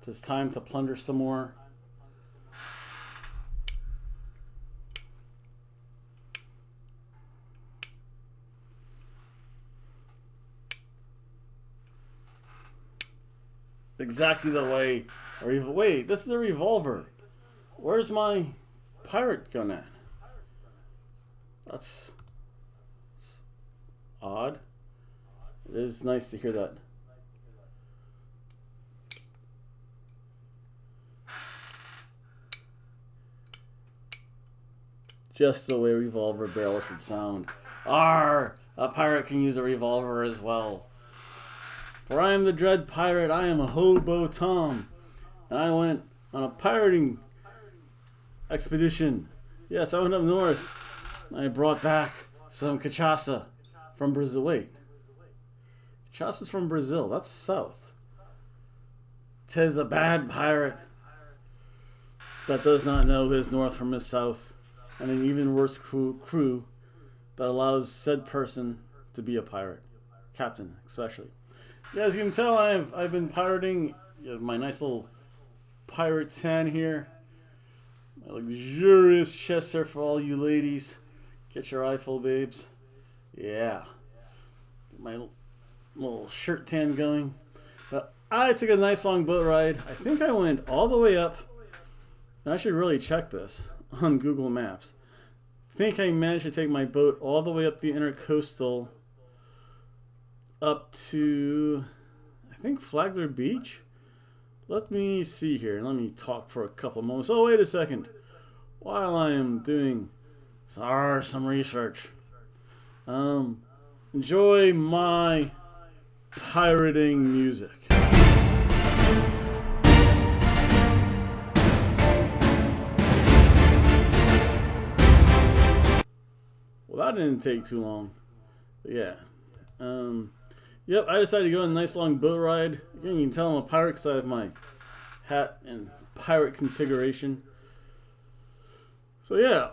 It's time to plunder some more. Exactly the way. Wait, this is a revolver. Where's my pirate gun at? That's odd. It is nice to hear that. Just the way a revolver barrel should sound. Arr! A pirate can use a revolver as well. For I am the dread pirate, I am a Hobo Tom. And I went on a pirating expedition. Yes, I went up north. I brought back some cachaça from Brazil. Wait. Cachaça's from Brazil. That's south. 'Tis a bad pirate that does not know his north from his south. And an even worse crew that allows said person to be a pirate. Captain, especially. Yeah, as you can tell, I've been pirating my nice little pirate tan here. My luxurious chest hair for all you ladies. Get your eye full, babes. Yeah. Get my little shirt tan going. But I took a nice long boat ride. I think I went all the way up. And I should really check this on Google Maps. I think I managed to take my boat all the way up the intercoastal up to, I think, Flagler Beach. Let me see here. Let me talk for a couple moments. Oh, wait a second. While I am doing some research, enjoy my pirating music. Well, that didn't take too long. But yeah. Yep, I decided to go on a nice long boat ride. Again, you can tell I'm a pirate because I have my hat and pirate configuration. So yeah,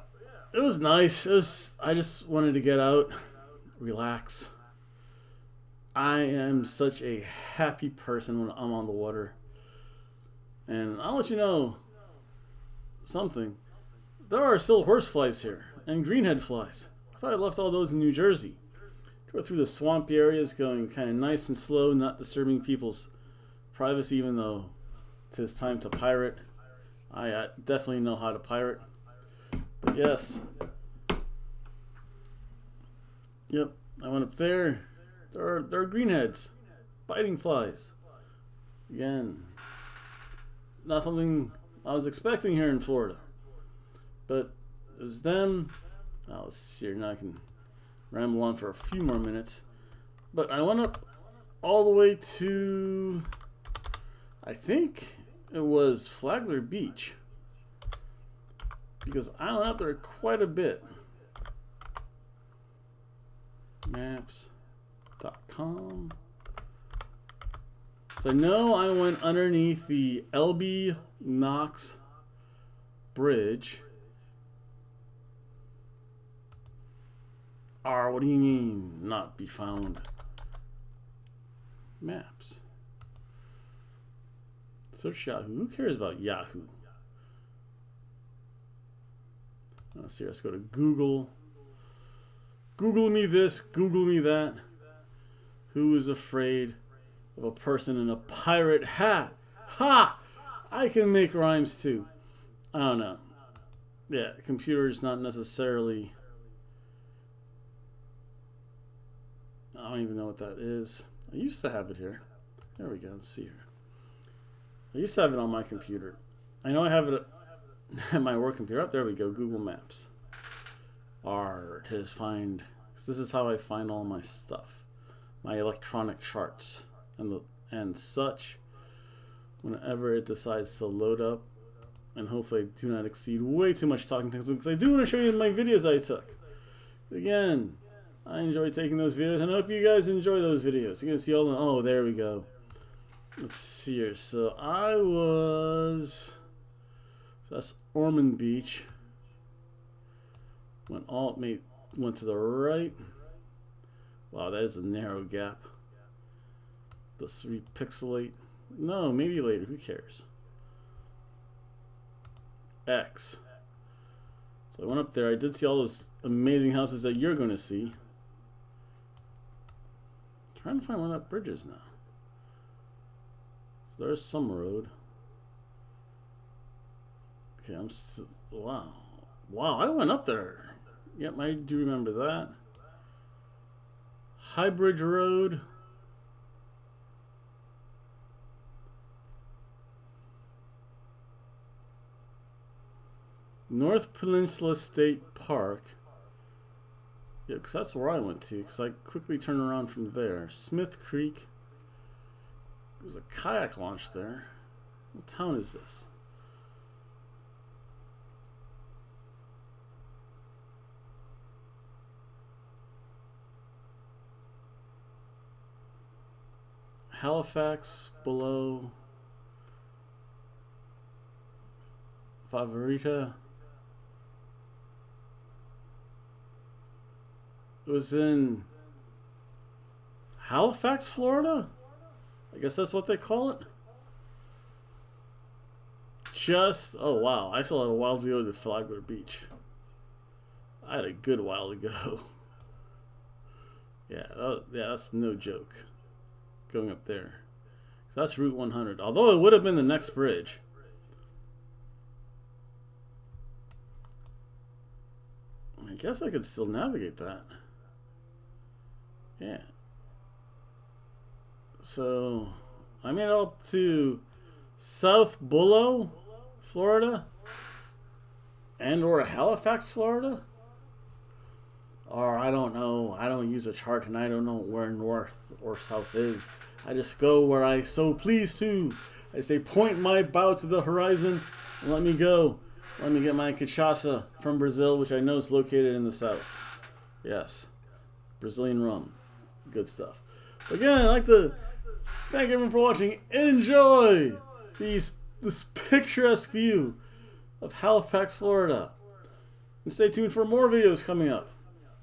it was nice. I just wanted to get out, relax. I am such a happy person when I'm on the water. And I'll let you know something. There are still horse flies here and greenhead flies. I thought I left all those in New Jersey. Drove through the swampy areas, going kind of nice and slow, not disturbing people's privacy, even though 'tis time to pirate. I definitely know how to pirate. But yes. Yep, I went up there. There are greenheads, biting flies. Again, not something I was expecting here in Florida. But it was them. Oh, let's see here. Now I can ramble on for a few more minutes. But I went up all the way to, I think it was Flagler Beach. Because I went up there quite a bit. Maps.com. So I know I went underneath the LB Knox Bridge. What do you mean not be found? Maps. Search Yahoo. Who cares about Yahoo? Let's see. Let's go to Google. Google me this. Google me that. Who is afraid of a person in a pirate hat? Ha! I can make rhymes too. I don't know. Yeah, computer's not necessarily. I don't even know what that is. I used to have it here. There we go. Let's see here. I used to have it on my computer. I know I have it at my work computer. Up there we go. Google Maps. To find. This is how I find all my stuff, my electronic charts and such. Whenever it decides to load up, and hopefully I do not exceed way too much talking time because I do want to show you my videos I took. Again. I enjoy taking those videos, and I hope you guys enjoy those videos. You're going to see all the... Oh, there we go. Let's see here. So I was... So that's Ormond Beach. Went to the right. Wow, that is a narrow gap. Let's repixelate. No, maybe later. Who cares? X. So I went up there. I did see all those amazing houses that you're going to see. I'm trying to find where that bridge is now. So there's some road. Okay, wow. Wow, I went up there. Yep, I do remember that. High Bridge Road. North Peninsula State Park. Yeah, because that's where I went to, because I quickly turned around from there. Smith Creek. There's a kayak launch there. What town is this? Halifax below Favorita. It was in Halifax, Florida? I guess that's what they call it. Oh wow, I still had a while to go to Flagler Beach. I had a good while to go. Yeah, that's no joke. Going up there. So that's Route 100. Although it would have been the next bridge. I guess I could still navigate that. Yeah. So I made it up to South Bullough, Florida, and or Halifax, Florida. Or I don't know. I don't use a chart and I don't know where north or south is. I just go where I so please to. I say point my bow to the horizon and let me go. Let me get my cachaça from Brazil, which I know is located in the south. Yes. Brazilian rum. Good stuff. Again, I'd like to thank everyone for watching. Enjoy this picturesque view of Halifax, Florida. And stay tuned for more videos coming up.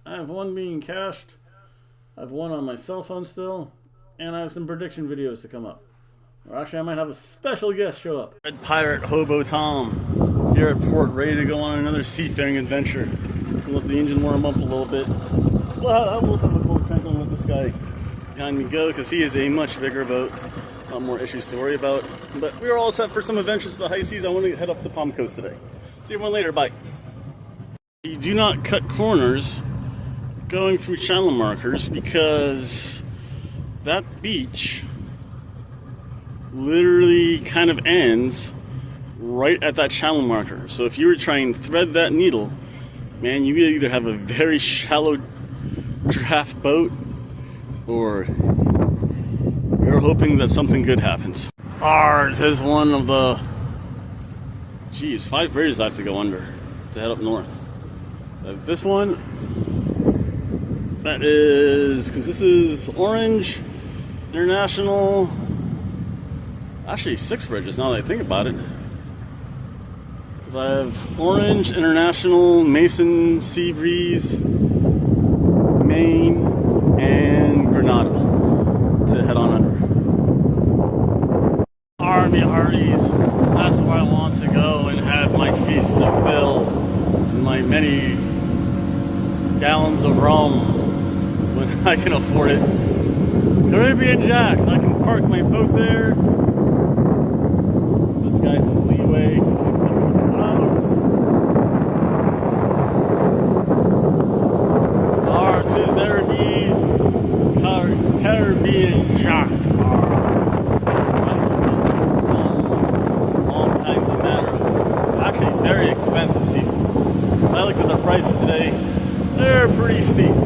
I have one being cached. I have one on my cell phone still. And I have some prediction videos to come up. Or actually, I might have a special guest show up. Red Pirate Hobo Tom here at port, ready to go on another seafaring adventure. I'll let the engine warm up a little bit. Well, I'll have a little bit of a cold crank and let this guy behind me go, because he is a much bigger boat. A lot more issues to worry about. But we are all set for some adventures to the high seas. I want to head up to Palm Coast today. See everyone later. Bye. You do not cut corners going through channel markers, because that beach literally kind of ends right at that channel marker. So if you were trying to thread that needle, man, you either have a very shallow draft boat or you're hoping that something good happens. Ours is one of the 5 bridges I have to go under to head up north. This one, that is, because this is Orange International. Actually, 6 bridges now that I think about it. I have Orange International, Mason, Seabreeze, Maine, and Grenada to head on under. Army Hardee's, that's where I want to go and have my feast to fill and my many gallons of rum when I can afford it. Caribbean Jacks, I can park my boat there. This guy's in leeway because he's coming out. Ours is there be Caribbean Jack. All kinds of manner of actually very expensive seafood. So I looked at the prices today. They're pretty steep.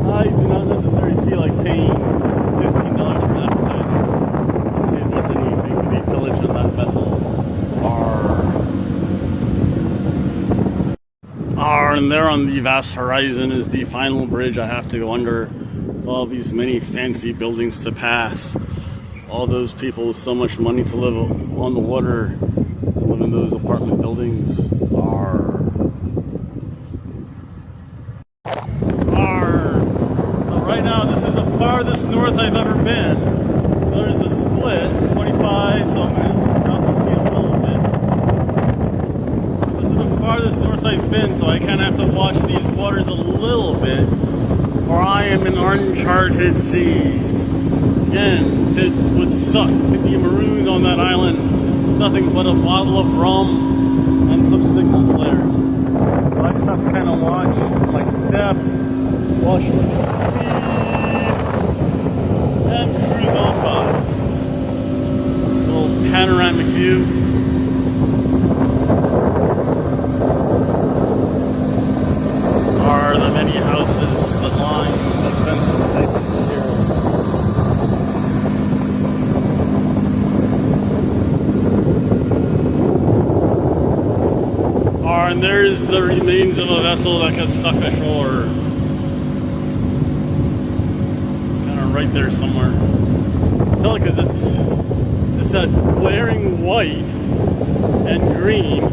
I do not necessarily feel like paying $15 for an appetizer. Let's see if there's anything to be pillaged on that vessel. And there on the vast horizon is the final bridge I have to go under, with all these many fancy buildings to pass. All those people with so much money to live on the water, live in those apartment buildings. So right now this is the farthest north I've ever been. So there's a split, 25 Alright, so I'm going to drop the speed a little bit. This is the farthest north I've been, so I kind of have to watch these waters a little bit, or I am in uncharted seas. Again, it would suck to be marooned on that island, nothing but a bottle of rum and some signal flares. So I just have to kind of watch my depth, watch my speed, and cruise on by. Little panoramic view. Are the many houses that line the expensive places here. And there's the remains of a vessel that got stuck ashore. Kind of right there somewhere. Tell it because it's that glaring white and green.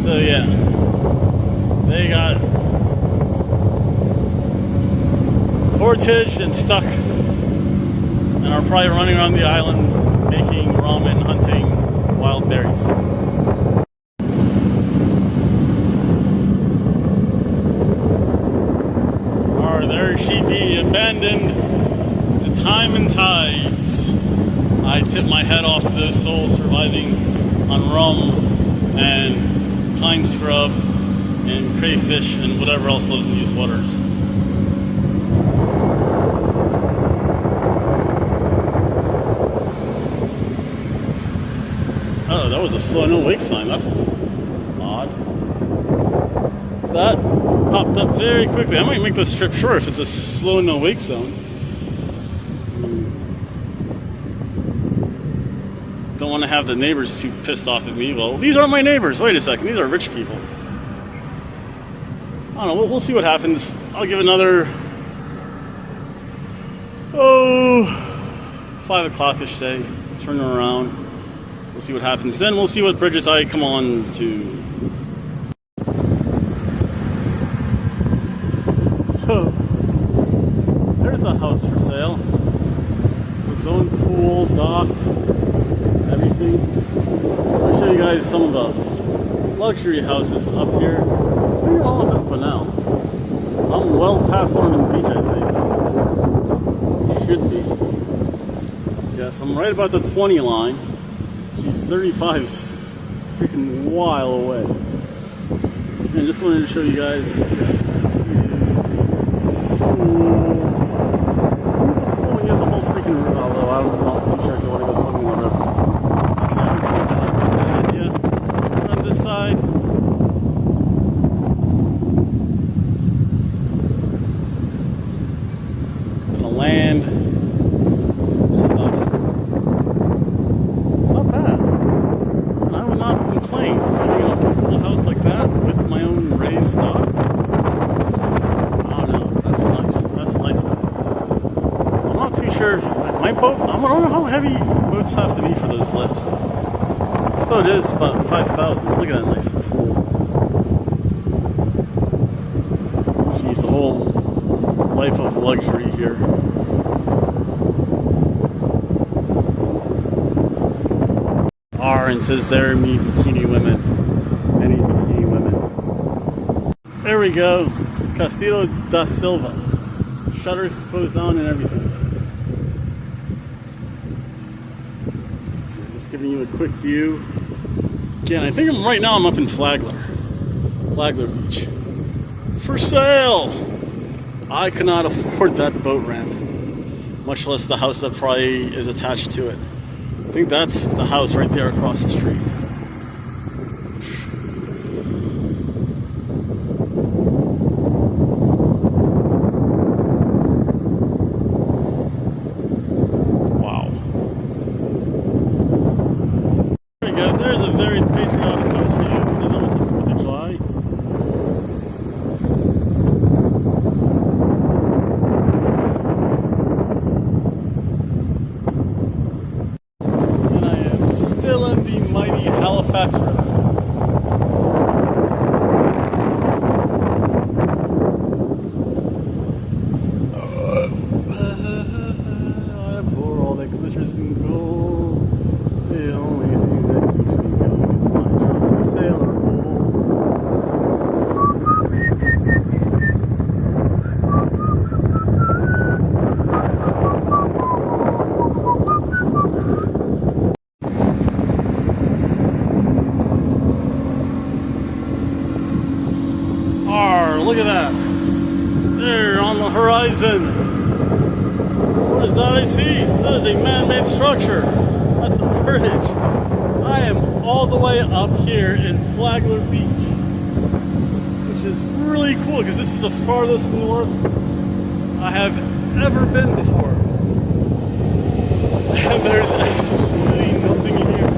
So yeah, they got portaged and stuck, and are probably running around the island making rum and hunting wild berries. Or there she be, abandoned to time and tides. I tip my hat off to those souls surviving on rum and pine scrub and crayfish and whatever else lives in these waters. Oh, that was a slow no wake sign. That's odd. That popped up very quickly. I might make this trip short if it's a slow no wake zone. Don't want to have the neighbors too pissed off at me. Well, these aren't my neighbors. Wait a second. These are rich people. I don't know. We'll see what happens. I'll give another 5 o'clock-ish day. Turn around. We'll see what happens. Then we'll see what bridges I come on to. So, there's a house for sale. Its own pool, dock, everything. I'll show you guys some of the luxury houses up here. I think I'm almost at Bunnell. I'm well past Northern Beach, I think. Should be. Yes, I'm right about the 20 line. Geez, 35's freaking while away. And just wanted to show you guys. Pulling in the whole freaking river, although I'm not too sure if you want to go swimming in the river. Yeah, on this side. And the land stuff. It's not bad. And I would not complain living in a cool house like that with my own raised stock. Sure, my boat, I don't know how heavy boats have to be for those lifts. This boat is about 5,000. Look at that nice pool. Geez, the whole life of luxury here. Aren't as there me bikini women. Any bikini women. There we go. Castillo da Silva. Shutters closed down and everything. Giving you a quick view. Again, I think right now I'm up in Flagler Beach. For sale! I cannot afford that boat ramp, much less the house that probably is attached to it. I think that's the house right there across the street. Mighty look at that. There on the horizon. What is that I see? That is a man-made structure. That's a bridge. I am all the way up here in Flagler Beach, which is really cool because this is the farthest north I have ever been before. And there's absolutely nothing in here.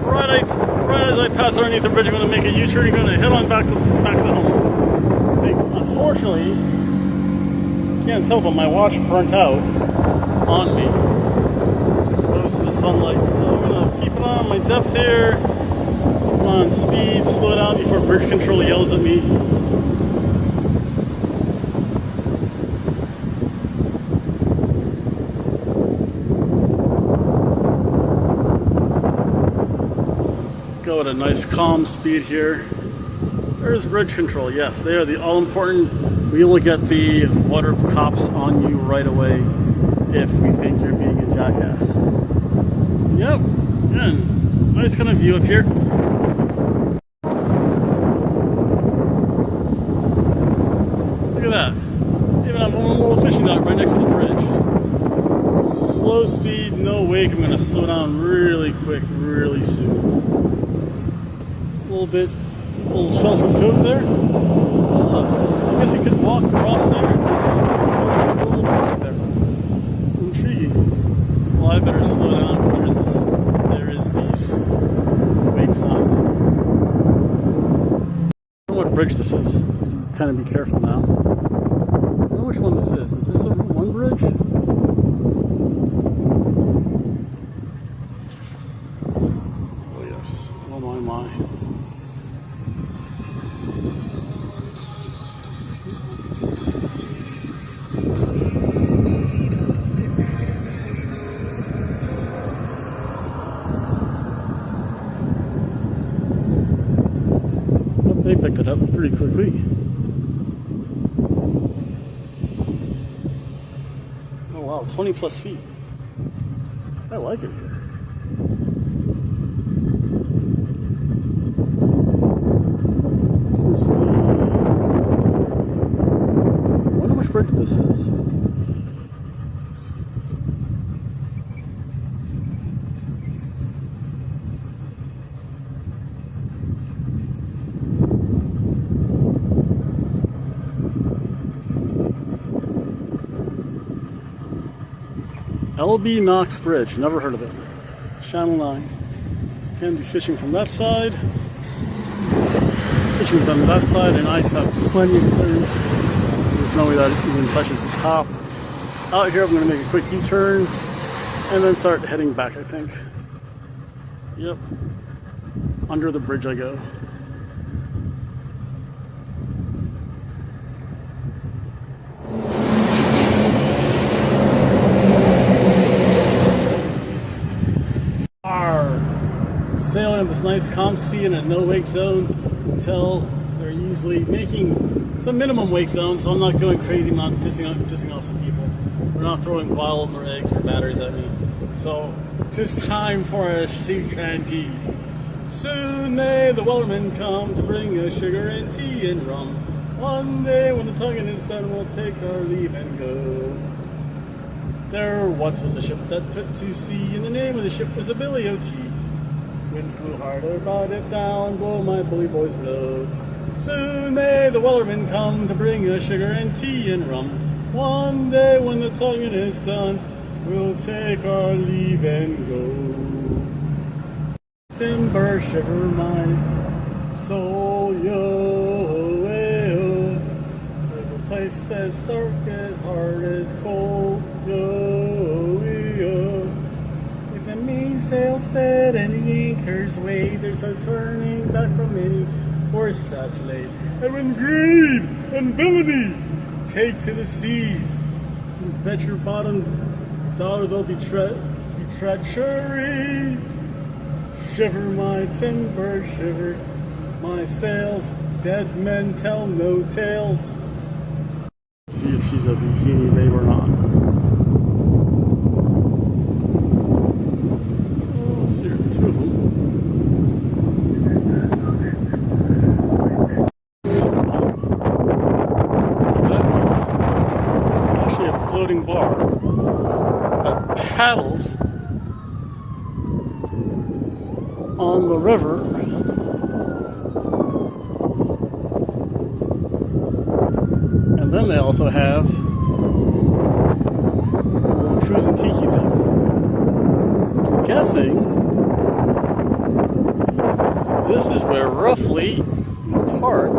Right as I pass underneath the bridge, I'm going to make a U-turn. I'm going to head on back to home. Unfortunately, you can't tell, but my watch burnt out on me, exposed to the sunlight. So I'm going to keep it on my depth here, on speed, slow down before bridge control yells at me. Go at a nice calm speed here. There's bridge control. Yes, they are the all-important. We will get the water cops on you right away if we think you're being a jackass. Yep, and nice kind of view up here. Look at that. Even have one little fishing dock right next to the bridge. Slow speed, no wake. I'm going to slow down really quick, really soon. A little shelter from cove there. I guess you could walk across there and just a little park there. Intriguing. Well, I better slow down because there is these wakes on. I don't know what bridge this is. I have to kind of be careful now. I don't know which one this is. Is this one bridge? Oh yes. Oh my. They picked it up pretty quickly. Oh wow, 20 plus feet. I like it here. This is the... I wonder which bridge this is. LB Knox Bridge, never heard of it. Channel 9. You can be fishing from that side. Fishing from that side, and ice have plenty of clearance. There's no way that it even touches the top. Out here, I'm going to make a quick U-turn and then start heading back, I think. Yep. Under the bridge I go. Sailing in this nice calm sea in a no wake zone until they're usually making some minimum wake zone, so I'm not going crazy, I'm not pissing off the people. We're not throwing bottles or eggs or batteries at me. So it's time for a sea shanty. Soon may the wellerman come to bring us sugar and tea and rum. One day when the tugging is done, we'll take our leave and go. There once was a ship that put to sea, and the name of the ship was a Billy O.T. Winds blew harder, brought it down, blow my bully boys blow. Soon may the wellerman come to bring us sugar and tea and rum. One day when the tonguing is done, we'll take our leave and go. Timber shiver my soul, yo, yo. There's a place as dark, as hard, as cold, yo, yo. Sail set and the anchors weigh. There's no turning back from any force that's laid. And when greed and villainy take to the seas, you bet your bottom dollar they'll be treachery. Shiver my timber, shiver my my sails. Dead men tell no tales. Let's see if she's a bikini babe or not. Oh, let's see, two of them. Floating bar that paddles on the river, and then they also have a little cruising tiki thing. So I'm guessing this is where roughly you park.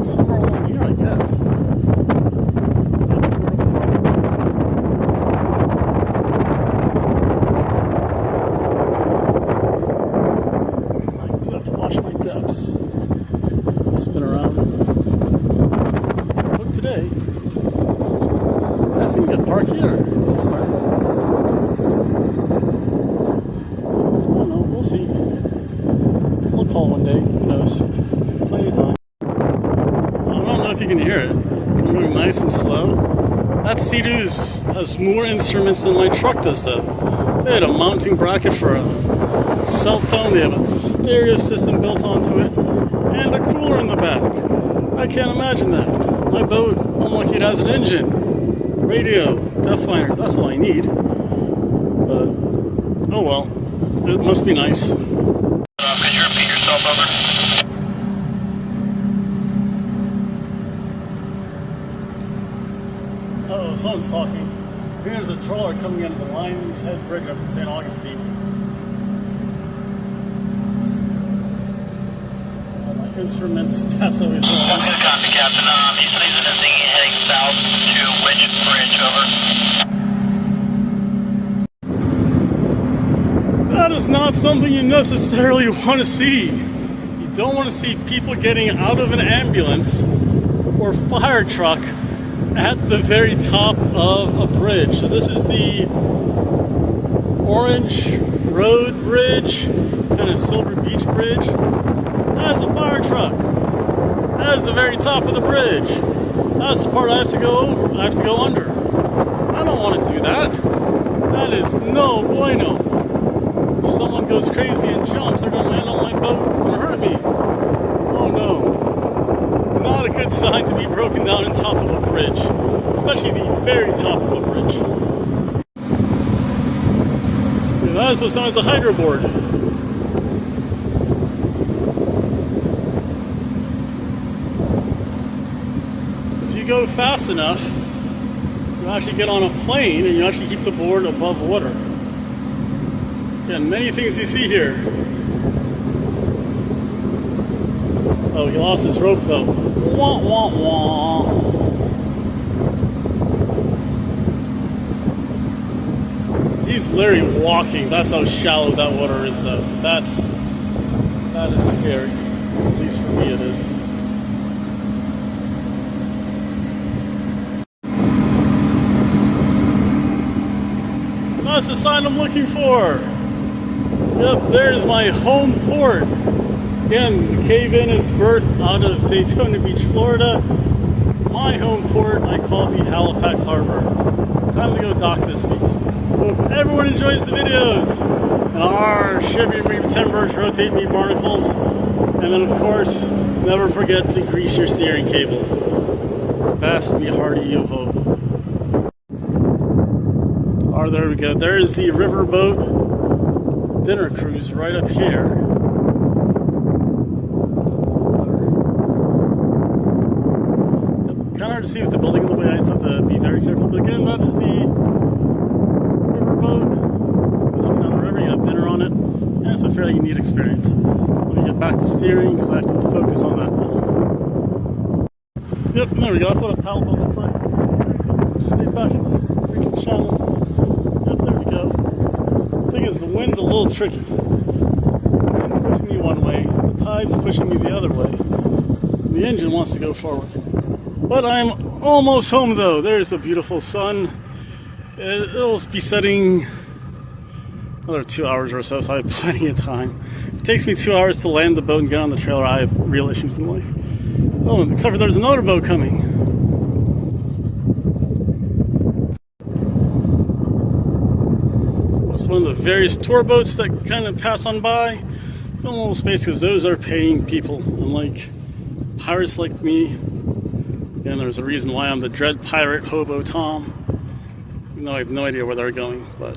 Somewhere along here, I guess. I do have to watch my depths. Spin around. Look today. I think you can park here somewhere. I don't know, we'll see. We'll call one day, who knows. Plenty of time. I don't know if you can hear it. I'm going nice and slow. That Sea-Doos has more instruments than my truck does, though. They had a mounting bracket for a cell phone. They have a stereo system built onto it, and a cooler in the back. I can't imagine that. My boat, I'm lucky it has an engine, radio, depth finder. That's all I need. But oh well, it must be nice. Could you repeat yourself, over? Uh-oh, someone's talking. Here's a trawler coming into the Lion's Head Bridge up in St. Augustine. My instruments, that's always wrong. Good copy, Captain. He said he's in a dinghy heading south to which bridge, over? That is not something you necessarily want to see. You don't want to see people getting out of an ambulance or fire truck at the very top of a bridge. So this is the Orange Road Bridge, kind of Silver Beach Bridge. That's a fire truck. That is the very top of the bridge. That's the part I have to go over. I have to go under. I don't want to do that. That is no bueno. If someone goes crazy and jumps, they're going to land on my boat and hurt me. Oh no. Not a good sign to be broken down on top of a bridge, especially the very top of a bridge. Yeah, that is what's known as a hydroboard. If you go fast enough, you actually get on a plane and you actually keep the board above water. Again, many things you see here. Oh, he lost his rope though. Wah, wah, wah. He's literally walking. That's how shallow that water is though. That is scary. At least for me it is. That's the sign I'm looking for. Yep, there's my home port. Again, the cave-in is birthed out of Daytona Beach, Florida. My home port, I call the Halifax Harbor. Time to go dock this beast. Hope everyone enjoys the videos. And our shiver me timbers, rotate me barnacles. And then of course, never forget to grease your steering cable. Bast me hearty yo-ho. Oh, there we go. There's the riverboat dinner cruise right up here. Kind of hard to see with the building in the way. I just have to be very careful. But again, that is the riverboat. Goes up and down the river. You have dinner on it, and it's a fairly neat experience. Let me get back to steering because I have to focus on that now. Yep, there we go. That's what a paddle boat looks like. Stay back in this freaking channel. Yep, there we go. The thing is, the wind's a little tricky. The wind's pushing me one way, the tide's pushing me the other way. The engine wants to go forward. But I'm almost home though. There's a beautiful sun. It'll be setting another 2 hours or so, so I have plenty of time. If it takes me 2 hours to land the boat and get on the trailer, I have real issues in life. Oh, except for there's another boat coming. That's one of the various tour boats that kind of pass on by. A little space because those are paying people, unlike pirates like me. And there's a reason why I'm the dread pirate Hobo Tom. Even though I have no idea where they're going, but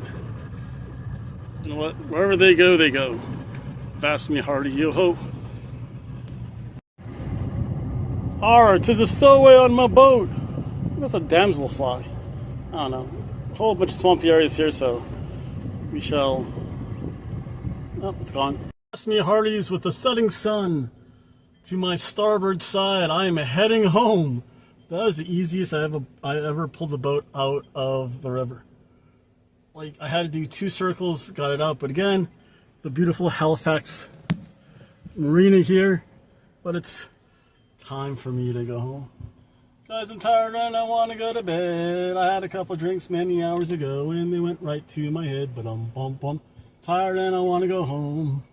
you know what? Wherever they go, they go. Bass me hearty, yo ho. Alright, 'tis a stowaway on my boat. That's a damselfly. I don't know. A whole bunch of swampy areas here, so we shall. Oh, it's gone. Bass me hearties with the setting sun to my starboard side. I am heading home. That was the easiest I ever pulled the boat out of the river. Like, I had to do 2 circles, got it out. But again, the beautiful Halifax marina here. But it's time for me to go home. Guys, I'm tired and I want to go to bed. I had a couple drinks many hours ago and they went right to my head. But tired and I want to go home.